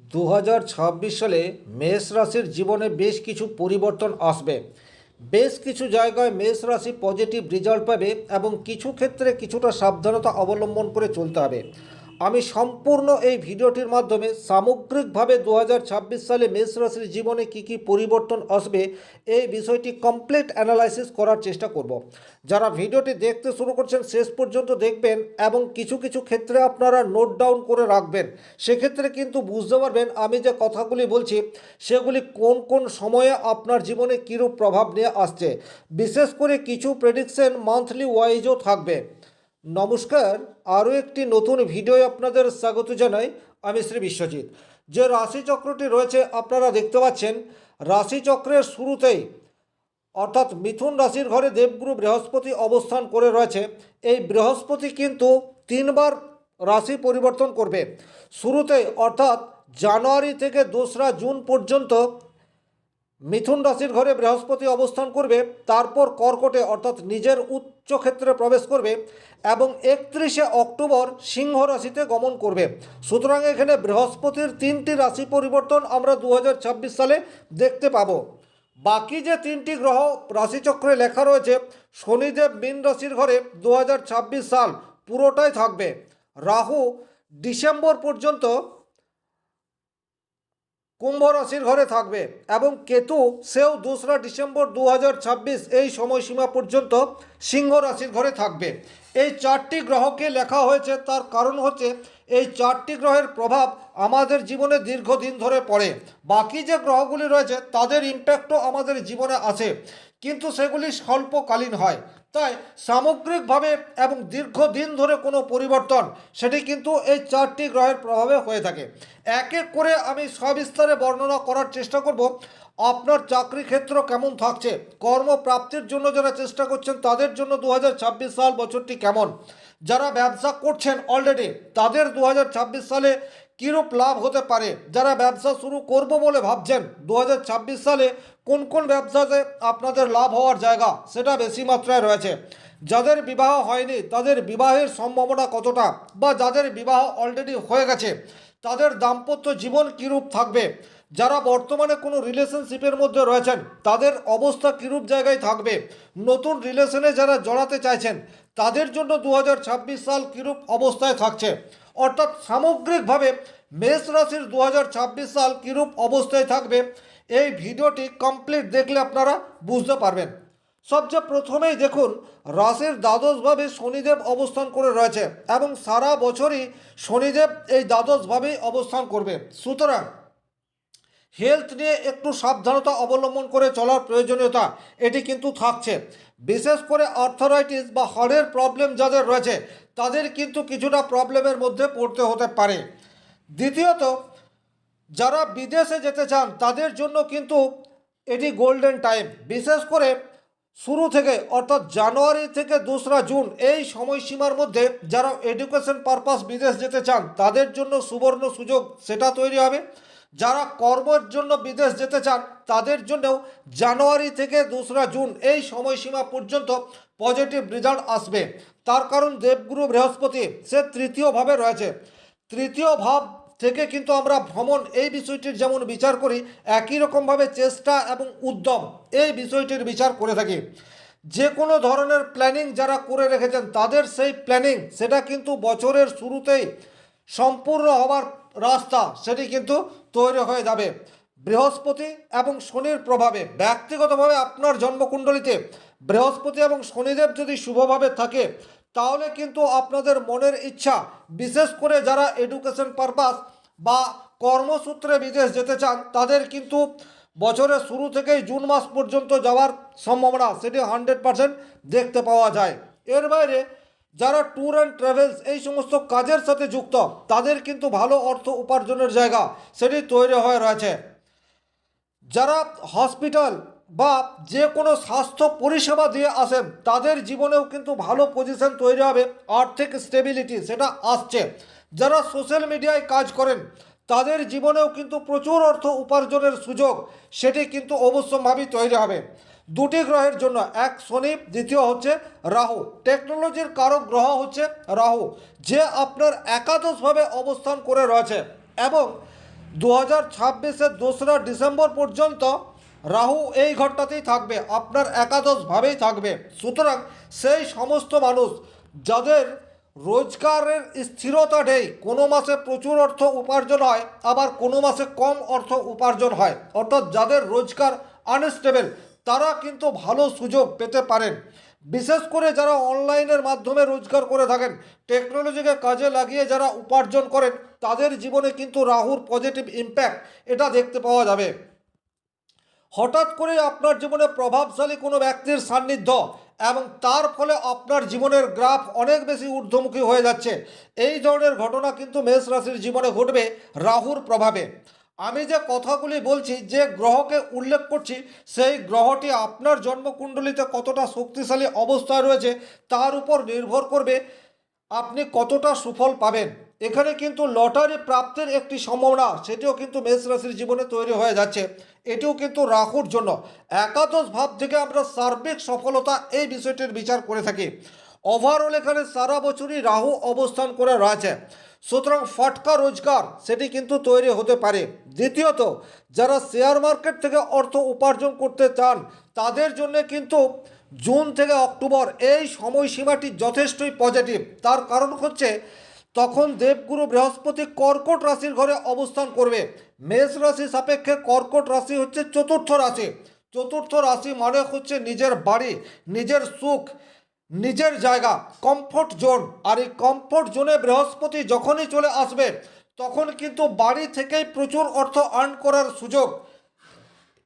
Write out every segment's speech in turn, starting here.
2026 সালে মেষ রাশির জীবনে বেশ কিছু পরিবর্তন আসবে। বেশ কিছু জায়গায় মেষ রাশি পজিটিভ রেজাল্ট পাবে এবং কিছু ক্ষেত্রে কিছুটা সাবধানতা অবলম্বন করে চলতে হবে। আমি সম্পূর্ণ এই ভিডিওটির মাধ্যমে সামগ্রিকভাবে 2026 সালে মেষ রাশির জীবনে কী কী পরিবর্তন আসবে এই বিষয়টি কমপ্লিট অ্যানালাইসিস করার চেষ্টা করব। যারা ভিডিওটি দেখতে শুরু করছেন শেষ পর্যন্ত দেখবেন এবং কিছু কিছু ক্ষেত্রে আপনারা নোট ডাউন করে রাখবেন। সেক্ষেত্রে কিন্তু বুঝতে পারবেন আমি যে কথাগুলি বলছি সেগুলি কোন কোন সময়ে আপনার জীবনে কীরূপ প্রভাব নিয়ে আসছে। বিশেষ করে কিছু প্রেডিকশন মান্থলি ওয়াইজও থাকবে। নমস্কার, আরও একটি নতুন ভিডিও আপনাদের স্বাগত জানাই। আমি শ্রী বিশ্বজিৎ। যে রাশিচক্রটি রয়েছে আপনারা দেখতে পাচ্ছেন, রাশিচক্রের শুরুতেই অর্থাৎ মিথুন রাশির ঘরে দেবগুরু বৃহস্পতি অবস্থান করে রয়েছে। এই বৃহস্পতি কিন্তু তিনবার রাশি পরিবর্তন করবে। শুরুতে অর্থাৎ জানুয়ারি থেকে 2রা জুন পর্যন্ত মিথুন রাশির ঘরে বৃহস্পতি অবস্থান করবে, তারপর কর্কটে অর্থাৎ নিজের উচ্চ ক্ষেত্রে প্রবেশ করবে এবং 31শে অক্টোবর সিংহ রাশিতে গমন করবে। সুতরাং এখানে বৃহস্পতির 3টি রাশি পরিবর্তন আমরা 2026 সালে দেখতে পাবো। বাকি যে 3টি গ্রহ রাশিচক্রে লেখা রয়েছে, শনিদেব মীন রাশির ঘরে 2026 সাল পুরোটাই থাকবে। রাহু ডিসেম্বর পর্যন্ত কুম্ভ রাশির ঘরে থাকবে এবং কেতু সেও 2রা ডিসেম্বর 2026 এই সময়সীমা পর্যন্ত সিংহ রাশির ঘরে থাকবে। এই 4টি গ্রহকে লেখা হয়েছে, তার কারণ হচ্ছে এই 4টি গ্রহের প্রভাব আমাদের জীবনে দীর্ঘদিন ধরে পড়ে। বাকি যে গ্রহগুলি রয়েছে তাদের ইম্প্যাক্টও আমাদের জীবনে আছে, কিন্তু সেগুলি স্বল্পকালীন হয়। তাই সামগ্রিকভাবে এবং দীর্ঘদিন ধরে কোনো পরিবর্তন সেটি কিন্তু এই 4টি গ্রহের প্রভাবে হয়ে থাকে। এক এক করে আমি সবিস্তারে বর্ণনা করার চেষ্টা করব। আপনার চাকরি ক্ষেত্র কেমন থাকছে, কর্মপ্রাপ্তির জন্য যারা চেষ্টা করছেন তাদের জন্য 2026 সাল বছরটি কেমন, যারা ব্যবসা করছেন অলরেডি তাদের 2026 সালে কীরূপ লাভ হতে পারে, যারা ব্যবসা শুরু করব বলে ভাবছেন 2026 সালে কোন কোন ব্যবসাতে আপনাদের লাভ হওয়ার জায়গা সেটা বেশি মাত্রায় রয়েছে, যাদের বিবাহ হয়নি তাদের বিবাহের সম্ভাবনা কতটা, বা যাদের বিবাহ অলরেডি হয়ে গেছে তাদের দাম্পত্য জীবন কীরূপ থাকবে, যারা বর্তমানে কোনো রিলেশনশিপের মধ্যে রয়েছেন তাদের অবস্থা কীরূপ জায়গায় থাকবে, নতুন রিলেশনে যারা জড়াতে চাইছেন তাদের জন্য 2026 সাল কীরূপ অবস্থায় থাকছে। অর্থাৎ সামগ্রিকভাবে মেষ রাশির 2026 সাল কীরূপ অবস্থায় থাকবে এই ভিডিওটি কমপ্লিট দেখলে আপনারা বুঝতে পারবেন। সবচেয়ে প্রথমেই দেখুন, রাশির দ্বাদশভাবে শনিদেব অবস্থান করে রয়েছে এবং সারা বছরই শনিদেব এই দ্বাদশভাবেই অবস্থান করবে। সুতরাং হেলথ নিয়ে একটু সাবধানতা অবলম্বন করে চলার প্রয়োজনীয়তা এটি কিন্তু থাকছে। বিশেষ করে আর্থারাইটিস বা হাড়ের প্রবলেম যাদের রয়েছে তাদের কিন্তু কিছুটা প্রবলেমের মধ্যে পড়তে হতে পারে। দ্বিতীয়ত, যারা বিদেশে যেতে চান তাদের জন্য কিন্তু এটি গোল্ডেন টাইম। বিশেষ করে শুরু থেকে অর্থাৎ জানুয়ারি থেকে 2রা জুন এই সময়সীমার মধ্যে যারা এডুকেশন পারপাস বিদেশ যেতে চান তাদের জন্য সুবর্ণ সুযোগ সেটা তৈরি হবে। যারা কর্মের জন্য বিদেশ যেতে চান তাদের জন্যও জানুয়ারি থেকে 2রা জুন এই সময়সীমা পর্যন্ত পজিটিভ রেজাল্ট আসবে। তার কারণ দেবগুরু বৃহস্পতি সে তৃতীয় ভাবে রয়েছে। তৃতীয় ভাব থেকে কিন্তু আমরা ভ্রমণ এই বিষয়টির যেমন বিচার করি, একই রকমভাবে চেষ্টা এবং উদ্যম এই বিষয়টির বিচার করে থাকি। যে কোনো ধরনের প্ল্যানিং যারা করে রেখেছেন তাদের সেই প্ল্যানিং সেটা কিন্তু বছরের শুরুতেই সম্পূর্ণ হওয়ার রাস্তা সেটি কিন্তু তৈরি হয়ে যাবে। বৃহস্পতি এবং শনির প্রভাবে ব্যক্তিগতভাবে আপনার জন্মকুণ্ডলিতে বৃহস্পতি এবং শনিদেব যদি শুভভাবে থাকে তাহলে কিন্তু আপনাদের মনের ইচ্ছা, বিশেষ করে যারা এডুকেশন পারপাস বা কর্মসূত্রে বিদেশ যেতে চান তাদের কিন্তু বছরের শুরু থেকেই জুন মাস পর্যন্ত যাওয়ার সম্ভাবনা সেটি 100% দেখতে পাওয়া যায়। এর বাইরে যারা ট্যুর অ্যান্ড ট্রাভেলস এই সমস্ত কাজের সাথে যুক্ত তাদের কিন্তু ভালো অর্থ উপার্জনের জায়গা সেটি তৈরি হয়ে রয়েছে। যারা হসপিটাল বা যে কোনো স্বাস্থ্য পরিষেবা দিয়ে আসেন তাদের জীবনেও কিন্তু ভালো পজিশন তৈরি হবে, আর্থিক স্টেবিলিটি সেটা আসছে। যারা সোশ্যাল মিডিয়ায় কাজ করেন তাদের জীবনেও কিন্তু প্রচুর অর্থ উপার্জনের সুযোগ সেটি কিন্তু অবশ্যম্ভাবী তৈরি হবে। 2টি গ্রহের জন্য, এক শনি, দ্বিতীয় হচ্ছে রাহু। টেকনোলজির কারক গ্রহ হচ্ছে রাহু, যে আপনার একাদশভাবে অবস্থান করে রয়েছে এবং 2026-এর 2রা ডিসেম্বর পর্যন্ত রাহু এই ঘরটাতেই থাকবে, আপনার একাদশভাবেই থাকবে। সুতরাং সেই সমস্ত মানুষ যাদের রোজগারের স্থিরতা নেই, কোনো মাসে প্রচুর অর্থ উপার্জন হয়, আবার কোনো মাসে কম অর্থ উপার্জন হয়, অর্থাৎ যাদের রোজগার আনস্টেবল, তারা কিন্তু ভালো সুযোগ পেতে পারেন। বিশেষ করে যারা অনলাইনের মাধ্যমে রোজগার করে থাকেন, টেকনোলজিকে কাজে লাগিয়ে যারা উপার্জন করেন, তাদের জীবনে কিন্তু রাহুর পজিটিভ ইম্প্যাক্ট এটা দেখতে পাওয়া যাবে। হঠাৎ করে আপনার জীবনে প্রভাবশালী কোনো ব্যক্তির সান্নিধ্য এবং তার ফলে আপনার জীবনের গ্রাফ অনেক বেশি ঊর্ধ্বমুখী হয়ে যাচ্ছে, এই ধরনের ঘটনা কিন্তু মেষ রাশির জীবনে ঘটবে রাহুর প্রভাবে। আমি যে কথাগুলি বলছি, যে গ্রহকে উল্লেখ করছি, সেই গ্রহটি আপনার জন্মকুণ্ডলিতে কতটা শক্তিশালী অবস্থায় রয়েছে তার উপর নির্ভর করবে আপনি কতটা সুফল পাবেন। এখানে কিন্তু লটারি প্রাপ্তির একটি সম্ভাবনা, সেটিও কিন্তু মেষ রাশির জীবনে তৈরি হয়ে যাচ্ছে। এটিও কিন্তু রাহুর জন্য একাদশ ভাব থেকে আমরা সার্বিক সফলতা এই বিষয়টির বিচার করে থাকি। ওভারঅল এখানে সারা বছরই রাহু অবস্থান করে রয়েছে, সুতরাং ফটকা রোজগার সেটি কিন্তু তৈরি হতে পারে। দ্বিতীয়ত, যারা শেয়ার মার্কেট থেকে অর্থ উপার্জন করতে চান, তাদের জন্য কিন্তু জুন থেকে অক্টোবর এই সময়সীমাটি যথেষ্টই পজিটিভ। তার কারণ হচ্ছে তখন দেবগুরু বৃহস্পতি কর্কট রাশির ঘরে অবস্থান করবে। মেষ রাশি সাপেক্ষে কর্কট রাশি হচ্ছে চতুর্থ রাশি। চতুর্থ রাশি মানে হচ্ছে নিজের বাড়ি, নিজের সুখ, নিজের জায়গা, কমফোর্ট জোন। আর এই কমফোর্ট জোনে বৃহস্পতি যখনই চলে আসবে, তখন কিন্তু বাড়ি থেকেই প্রচুর অর্থ আর্ন করার সুযোগ,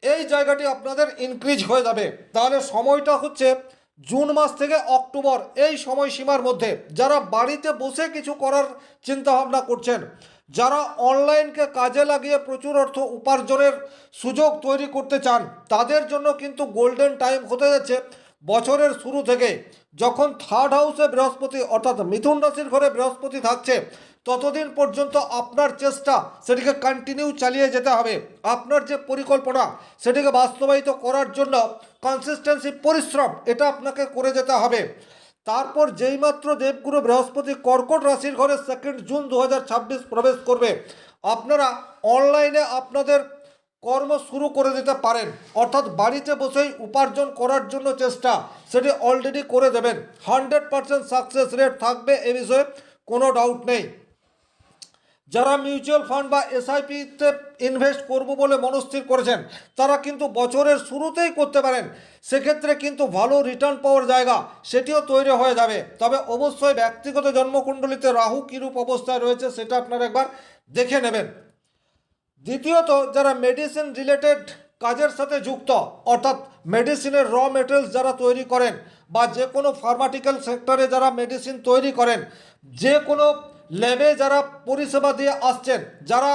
এই জায়গাটি আপনাদের ইনক্রিজ হয়ে যাবে। তাহলে সময়টা হচ্ছে জুন মাস থেকে অক্টোবর এই সময়সীমার মধ্যে। যারা বাড়িতে বসে কিছু করার চিন্তা ভাবনা করছেন, যারা অনলাইনকে কাজে লাগিয়ে প্রচুর অর্থ উপার্জনের সুযোগ তৈরি করতে চান, তাদের জন্য কিন্তু গোল্ডেন টাইম হতে যাচ্ছে বছরের শুরু থেকে। যখন থার্ড হাউসে বৃহস্পতি অর্থাৎ মিথুন রাশির ঘরে বৃহস্পতি থাকছে, ততদিন পর্যন্ত আপনার চেষ্টা সেটিকে কন্টিনিউ চালিয়ে যেতে হবে। আপনার যে পরিকল্পনা সেটিকে বাস্তবায়িত করার জন্য কনসিস্টেন্সি, পরিশ্রম, এটা আপনাকে করে যেতে হবে। তারপর যেইমাত্র দেবগুরু বৃহস্পতি কর্কট রাশির ঘরে 2 জুন 2026 প্রবেশ করবে, আপনারা অনলাইনে আপনাদের কর্ম শুরু করে দিতে পারেন। অর্থাৎ বাড়িতে বসেই উপার্জন করার জন্য চেষ্টা সেটি অলরেডি করে দেবেন। 100% সাকসেস রেট থাকবে, এ বিষয়ে কোনো ডাউট নেই। যারা মিউচুয়াল ফান্ড বা এসআইপিতে ইনভেস্ট করব বলে মনস্থির করেছেন, তারা কিন্তু বছরের শুরুতেই করতে পারেন। সেক্ষেত্রে কিন্তু ভালো রিটার্ন পাওয়ার জায়গা সেটিও তৈরি হয়ে যাবে। তবে অবশ্যই ব্যক্তিগত জন্মকুণ্ডলিতে রাহু কীরূপ অবস্থায় রয়েছে সেটা আপনারা একবার দেখে নেবেন। দ্বিতীয়ত, যারা মেডিসিন রিলেটেড কাজের সাথে যুক্ত, অর্থাৎ মেডিসিনের র মেটেরিয়ালস যারা তৈরি করেন, বা যে কোনো ফার্মাটিক্যাল সেক্টরে যারা মেডিসিন তৈরি করেন, যে কোনো ল্যাবে যারা পরিষেবা দিয়ে আসছেন, যারা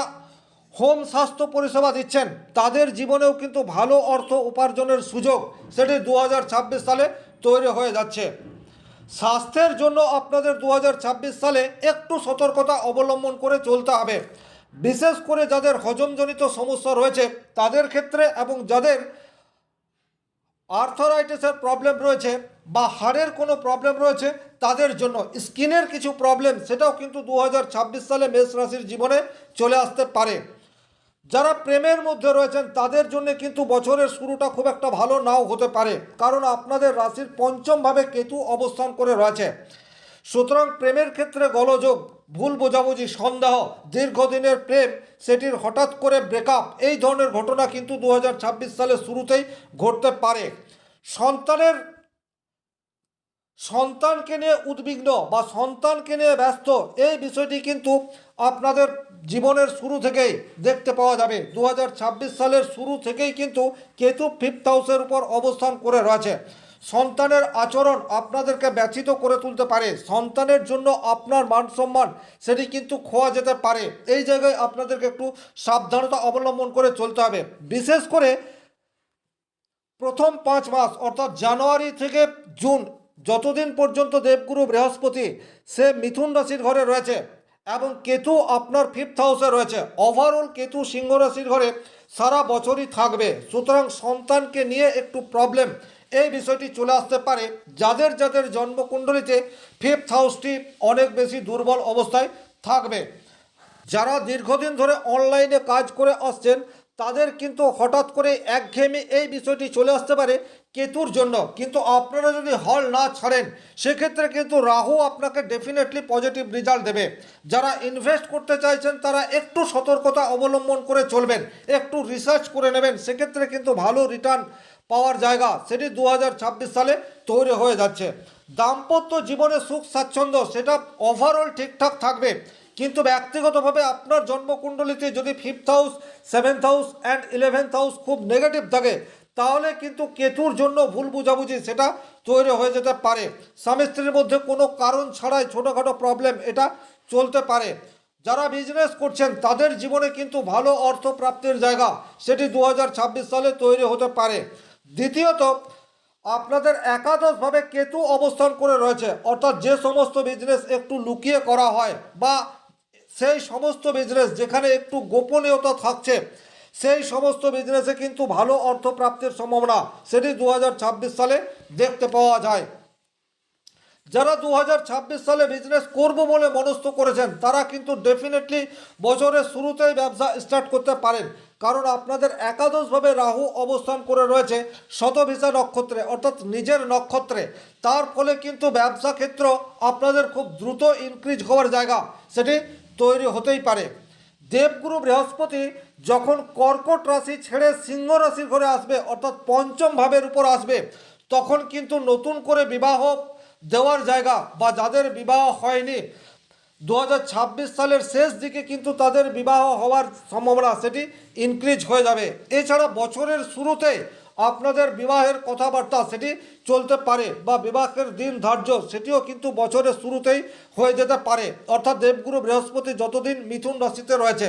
হোম স্বাস্থ্য পরিষেবা দিচ্ছেন, তাদের জীবনেও কিন্তু ভালো অর্থ উপার্জনের সুযোগ সেটি 2026 সালে তৈরি হয়ে যাচ্ছে। স্বাস্থ্যের জন্য আপনাদের 2026 সালে একটু সতর্কতা অবলম্বন করে চলতে হবে। বিশেষ করে যাদের হজমজনিত সমস্যা রয়েছে তাদের ক্ষেত্রে, এবং যাদের আর্থারাইটিসের প্রবলেম রয়েছে বা হাড়ের কোনো প্রবলেম রয়েছে তাদের জন্য, স্কিনের কিছু প্রবলেম সেটাও কিন্তু 2026 সালে মেষ রাশির জীবনে চলে আসতে পারে। যারা প্রেমের মধ্যে রয়েছেন তাদের জন্য কিন্তু বছরের শুরুটা খুব একটা ভালো নাও হতে পারে, কারণ আপনাদের রাশির পঞ্চমভাবে কেতু অবস্থান করে রয়েছে। সুতরাং প্রেমের ক্ষেত্রে গোলযোগ, ভুল বোঝাবুঝি, সন্দেহ, দীর্ঘদিনের প্রেম সেটির হঠাৎ করে ব্রেকআপ, এই ধরনের ঘটনা কিন্তু 2026 সালের শুরুতেই ঘটতে পারে। সন্তানকে নিয়ে উদ্বিগ্ন বা সন্তানকে নিয়ে ব্যস্ত, এই বিষয়টি কিন্তু আপনাদের জীবনের শুরু থেকেই দেখতে পাওয়া যাবে। 2026 সালের শুরু থেকেই কিন্তু কেতু 5th হাউসের উপর অবস্থান করে রয়েছে। সন্তানের আচরণ আপনাদেরকে ব্যথিত করে তুলতে পারে। সন্তানের জন্য আপনার মান সম্মান সেটি কিন্তু খোয়া যেতে পারে। এই জায়গায় আপনাদেরকে একটু সাবধানতা অবলম্বন করে চলতে হবে। বিশেষ করে প্রথম 5 মাস অর্থাৎ জানুয়ারি থেকে জুন, যতদিন পর্যন্ত দেবগুরু বৃহস্পতি সে মিথুন রাশির ঘরে রয়েছে এবং কেতু আপনার 5th হাউসে রয়েছে, ওভারঅল কেতু সিংহ রাশির ঘরে সারা বছরই থাকবে। সুতরাং সন্তানকে নিয়ে একটু প্রবলেম, এই বিষয়টি চলে আসতে পারে যাদের যাদের জন্মকুণ্ডলিতে 5th হাউসটি অনেক বেশি দুর্বল অবস্থায় থাকবে। যারা দীর্ঘদিন ধরে অনলাইনে কাজ করে আসছেন তাদের কিন্তু হঠাৎ করে একঘেয়েমি এই বিষয়টি চলে আসতে পারে কেতুর জন্য, কিন্তু আপনারা যদি হল না ছাড়েন সেক্ষেত্রে কিন্তু রাহু আপনাকে ডেফিনেটলি পজিটিভ রেজাল্ট দেবে। যারা ইনভেস্ট করতে চাইছেন তারা একটু সতর্কতা অবলম্বন করে চলবেন, একটু রিসার্চ করে নেবেন, সেক্ষেত্রে কিন্তু ভালো রিটার্ন পাওয়ার জায়গা সেটি 2026 সালে তৈরি হয়ে যাচ্ছে। দাম্পত্য জীবনে সুখ স্বাচ্ছন্দ্য সেটা ওভারঅল ঠিকঠাক থাকবে, কিন্তু ব্যক্তিগতভাবে আপনার জন্মকুণ্ডলিতে যদি 5th house, 7th house and 11th house খুব নেগেটিভ থাকে তাহলে কিন্তু কেতুর জন্য ভুল বুঝাবুঝি সেটা তৈরি হয়ে যেতে পারে। স্বামী স্ত্রীর মধ্যে কোনো কারণ ছাড়াই ছোটোখাটো প্রবলেম এটা চলতে পারে। যারা বিজনেস করছেন তাদের জীবনে কিন্তু ভালো অর্থ প্রাপ্তির জায়গা সেটি 2026 সালে তৈরি হতে পারে। দ্বিতীয়ত, আপনাদের একাদশভাবে কেতু অবস্থান করে রয়েছে, অর্থাৎ যে সমস্ত বিজনেস একটু লুকিয়ে করা হয় বা সেই সমস্ত বিজনেস যেখানে একটু গোপনীয়তা থাকছে সেই সমস্ত বিজনেসে কিন্তু ভালো অর্থ প্রাপ্তির সম্ভাবনা সেটি 2026 সালে দেখতে পাওয়া যায়। যারা 2026 সালে বিজনেস করব বলে মনস্থ করেছেন তারা কিন্তু ডেফিনেটলি বছরের শুরুতেই ব্যবসা স্টার্ট করতে পারেন, কারণ আপনাদের একাদশভাবে রাহু অবস্থান করে রয়েছে শতভিসা নক্ষত্রে, অর্থাৎ নিজের নক্ষত্রে। তার ফলে কিন্তু ব্যবসা ক্ষেত্র আপনাদের খুব দ্রুত ইনক্রিজ হওয়ার জায়গা সেটি তৈরি হতেই পারে। দেবগুরু বৃহস্পতি যখন কর্কট রাশি ছেড়ে সিংহ রাশির ঘরে আসবে, অর্থাৎ পঞ্চম ভাবের উপর আসবে, তখন কিন্তু নতুন করে বিবাহ দেওয়ার জায়গা বা যাদের বিবাহ হয়নি 2026 সালের শেষ দিকে কিন্তু তাদের বিবাহ হওয়ার সম্ভাবনা সেটি ইনক্রিজ হয়ে যাবে। এছাড়া বছরের শুরুতে আপনাদের বিবাহের কথাবার্তা সেটি চলতে পারে বা বিবাহের দিন ধার্য সেটিও কিন্তু বছরের শুরুতেই হয়ে যেতে পারে, অর্থাৎ দেবগুরু বৃহস্পতি যতদিন মিথুন রাশিতে রয়েছে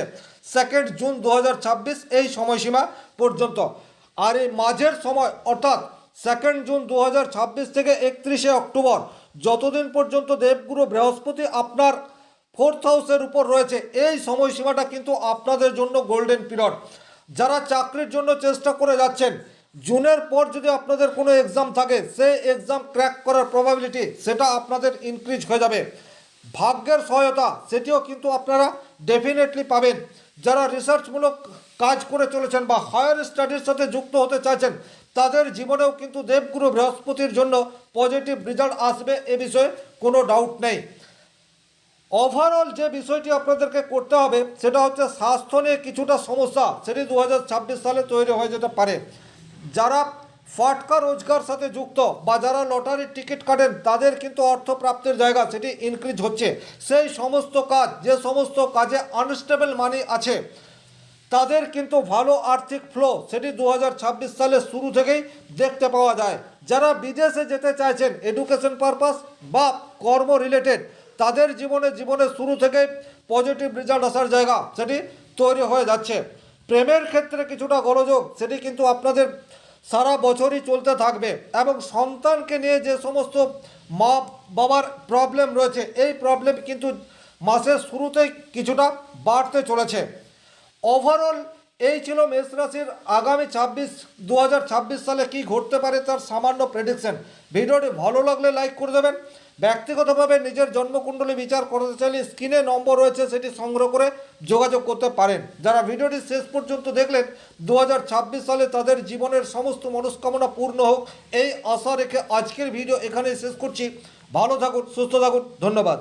2 জুন 2026 এই সময়সীমা পর্যন্ত। আর এই মাঝের সময় অর্থাৎ 2 জুন 2026 থেকে 31 অক্টোবর যতদিন পর্যন্ত দেবগুরু বৃহস্পতি আপনার 4th হাউসের উপর রয়েছে এই সময়সীমাটা কিন্তু আপনাদের জন্য গোল্ডেন পিরিয়ড। যারা চাকরির জন্য চেষ্টা করে যাচ্ছেন জুনের পর যদি আপনাদের কোনো এক্সাম থাকে সেই এক্সাম ক্র্যাক করার প্রবাবিলিটি সেটা আপনাদের ইনক্রিজ হয়ে যাবে। ভাগ্যের সহায়তা সেটিও কিন্তু আপনারা ডেফিনেটলি পাবেন। যারা রিসার্চমূলক কাজ করে চলেছেন বা হায়ার স্টাডির সাথে যুক্ত হতে চাইছেন তাদের জীবনেও কিন্তু দেবগুরু বৃহস্পতির জন্য পজিটিভ রেজাল্ট আসবে, এ বিষয়ে কোনো ডাউট নেই। ওভারঅল যে বিষয়টি আপনাদেরকে করতে হবে সেটা হচ্ছে স্বাস্থ্য নিয়ে কিছুটা সমস্যা সেটি 2026 সালে তৈরি হয়ে যেতে পারে। যারা ফাটকা রোজগার সাথে যুক্ত বা যারা লটারির টিকিট কাটেন তাদের কিন্তু অর্থ প্রাপ্তির জায়গা সেটি ইনক্রিজ হচ্ছে। সেই সমস্ত কাজ যে সমস্ত কাজে আনস্টেবল মানি আছে তাদের কিন্তু ভালো আর্থিক ফ্লো সেটি 2026 সালের শুরু থেকেই দেখতে পাওয়া যায়। যারা বিদেশে যেতে চাইছেন এডুকেশন পারপাস বা কর্ম রিলেটেড তাদের জীবনের শুরু থেকেই পজিটিভ রেজাল্ট আসার জায়গা সেটি তৈরি হয়ে যাচ্ছে। প্রেমের ক্ষেত্রে কিছুটা গোলযোগ সেটি কিন্তু আপনাদের সারা বছরই চলতে থাকবে এবং সন্তানকে নিয়ে যে সমস্ত মা বাবার প্রবলেম রয়েছে এই প্রবলেম কিন্তু মাসের শুরুতেই কিছুটা বাড়তে চলেছে। ওভারঅল এই ছিল মেষ রাশির আগামী 2026 সালে কি ঘটতে পারে তার সামান্য প্রেডিকশন। ভিডিওটি ভালো লাগলে লাইক করে দেবেন। ব্যক্তিগতভাবে নিজের জন্মকুণ্ডলী বিচার করতে চাইলে স্ক্রিনে নম্বর রয়েছে সেটি সংগ্রহ করে যোগাযোগ করতে পারেন। যারা ভিডিওটি শেষ পর্যন্ত দেখলেন 2026 সালে তাদের জীবনের সমস্ত মনস্কামনা পূর্ণ হোক এই আশা রেখে আজকের ভিডিও এখানেই শেষ করছি। ভালো থাকুন, সুস্থ থাকুন, ধন্যবাদ।